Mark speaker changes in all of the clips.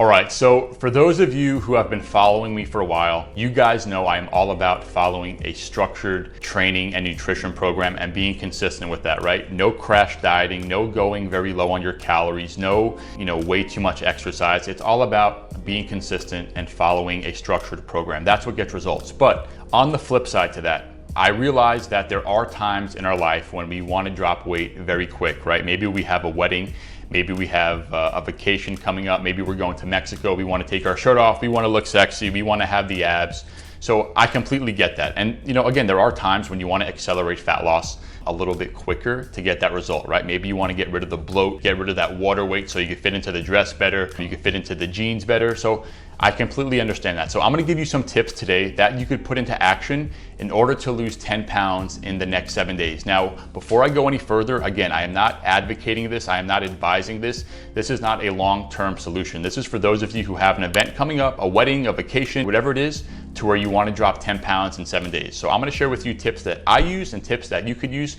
Speaker 1: All right, so for those of you who have been following me for a while, you guys know I am all about following a structured training and nutrition program and being consistent with that, right? No crash dieting, no going very low on your calories, no, way too much exercise. It's all about being consistent and following a structured program. That's what gets results. But on the flip side to that, I realize that there are times in our life when we want to drop weight very quick, right? Maybe we have a wedding, maybe we have a vacation coming up, maybe we're going to Mexico, we want to take our shirt off, we want to look sexy, we want to have the abs. So I completely get that. And again, there are times when you want to accelerate fat loss a little bit quicker to get that result, right? Maybe you want to get rid of the bloat, get rid of that water weight so you can fit into the dress better, you can fit into the jeans better. So I completely understand that. So I'm gonna give you some tips today that you could put into action in order to lose 10 pounds in the next 7 days. Now, before I go any further, again, I am not advocating this, I am not advising this. This is not a long-term solution. This is for those of you who have an event coming up, a wedding, a vacation, whatever it is, to where you want to drop 10 pounds in 7 days. So I'm gonna share with you tips that I use and tips that you could use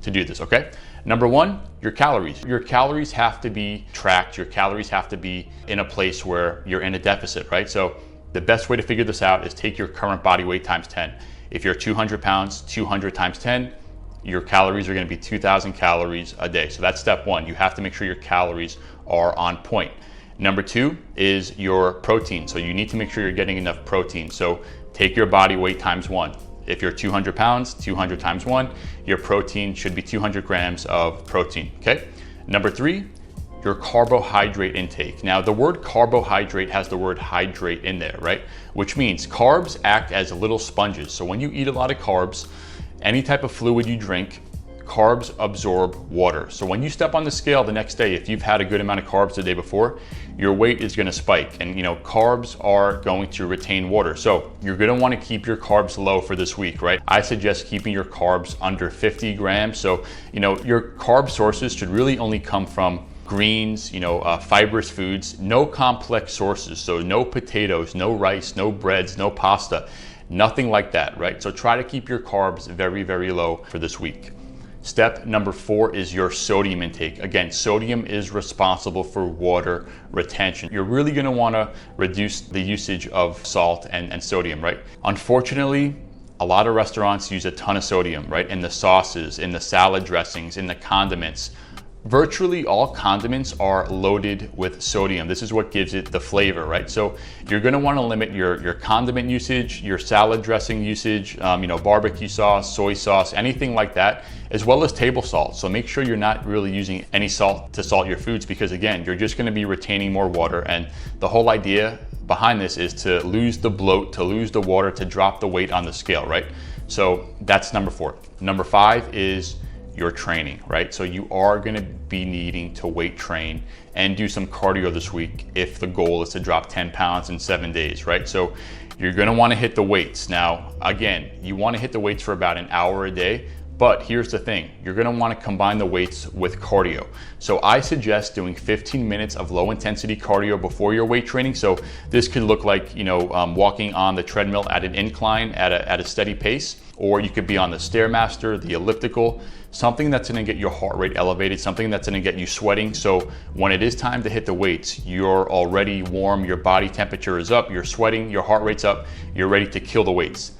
Speaker 1: to do this, okay? Number one, your calories. Your calories have to be tracked. Your calories have to be in a place where you're in a deficit, right? So the best way to figure this out is take your current body weight times 10. If you're 200 pounds, 200 times 10, your calories are gonna be 2,000 calories a day. So that's step one. You have to make sure your calories are on point. Number two is your protein. So you need to make sure you're getting enough protein. So take your body weight times 1. If you're 200 pounds, 200 times 1, your protein should be 200 grams of protein, okay? Number 3, your carbohydrate intake. Now, the word carbohydrate has the word hydrate in there, right? Which means carbs act as little sponges. So when you eat a lot of carbs, any type of fluid you drink, carbs absorb water. So when you step on the scale the next day, if you've had a good amount of carbs the day before, your weight is gonna spike. And carbs are going to retain water. So you're gonna wanna keep your carbs low for this week, right? I suggest keeping your carbs under 50 grams. So, your carb sources should really only come from greens, fibrous foods, no complex sources. So no potatoes, no rice, no breads, no pasta, nothing like that, right? So try to keep your carbs very, very low for this week. Step number 4 is your sodium intake. Again, sodium is responsible for water retention. You're really gonna wanna reduce the usage of salt and sodium, right? Unfortunately, a lot of restaurants use a ton of sodium, right? In the sauces, in the salad dressings, in the condiments. Virtually all condiments are loaded with sodium. This is what gives it the flavor, right? So you're gonna wanna limit your condiment usage, your salad dressing usage, barbecue sauce, soy sauce, anything like that, as well as table salt. So make sure you're not really using any salt to salt your foods because again, you're just gonna be retaining more water. And the whole idea behind this is to lose the bloat, to lose the water, to drop the weight on the scale, right? So that's number 4. Number 5 is your training, right? So you are gonna be needing to weight train and do some cardio this week if the goal is to drop 10 pounds in 7 days, right? So you're gonna wanna hit the weights. Now, again, you wanna hit the weights for about an hour a day, but here's the thing, you're gonna wanna combine the weights with cardio. So I suggest doing 15 minutes of low intensity cardio before your weight training. So this could look like, walking on the treadmill at an incline at a steady pace, or you could be on the Stairmaster, the elliptical, something that's gonna get your heart rate elevated, something that's gonna get you sweating. So when it is time to hit the weights, you're already warm, your body temperature is up, you're sweating, your heart rate's up, you're ready to kill the weights.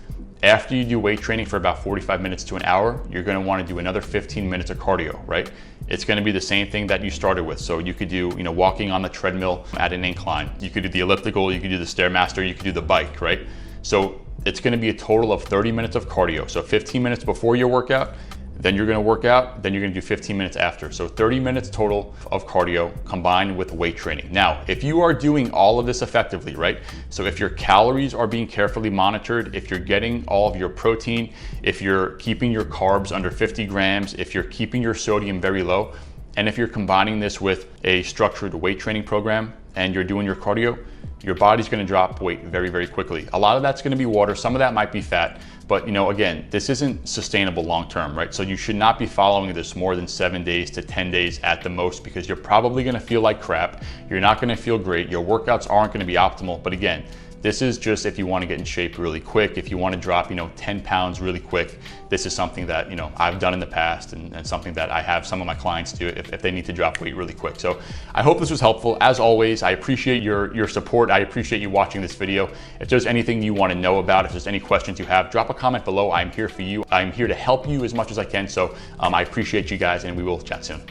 Speaker 1: After you do weight training for about 45 minutes to an hour, you're gonna wanna do another 15 minutes of cardio, right? It's gonna be the same thing that you started with. So you could do, walking on the treadmill at an incline. You could do the elliptical, you could do the Stairmaster, you could do the bike, right? So it's gonna be a total of 30 minutes of cardio. So 15 minutes before your workout, then you're gonna work out, then you're gonna do 15 minutes after. So 30 minutes total of cardio combined with weight training. Now, if you are doing all of this effectively, right? So if your calories are being carefully monitored, if you're getting all of your protein, if you're keeping your carbs under 50 grams, if you're keeping your sodium very low, and if you're combining this with a structured weight training program and you're doing your cardio, your body's gonna drop weight very, very quickly. A lot of that's gonna be water, some of that might be fat, but again, this isn't sustainable long-term, right? So you should not be following this more than 7 days to 10 days at the most because you're probably gonna feel like crap, you're not gonna feel great, your workouts aren't gonna be optimal, but again, This is just if you want to get in shape really quick, if you want to drop, 10 pounds really quick. This is something that, I've done in the past, and something that I have some of my clients do if they need to drop weight really quick. So I hope this was helpful. As always, I appreciate your support. I appreciate you watching this video. If there's anything you want to know about, if there's any questions you have, drop a comment below. I'm here for you. I'm here to help you as much as I can. So I appreciate you guys, and we will chat soon.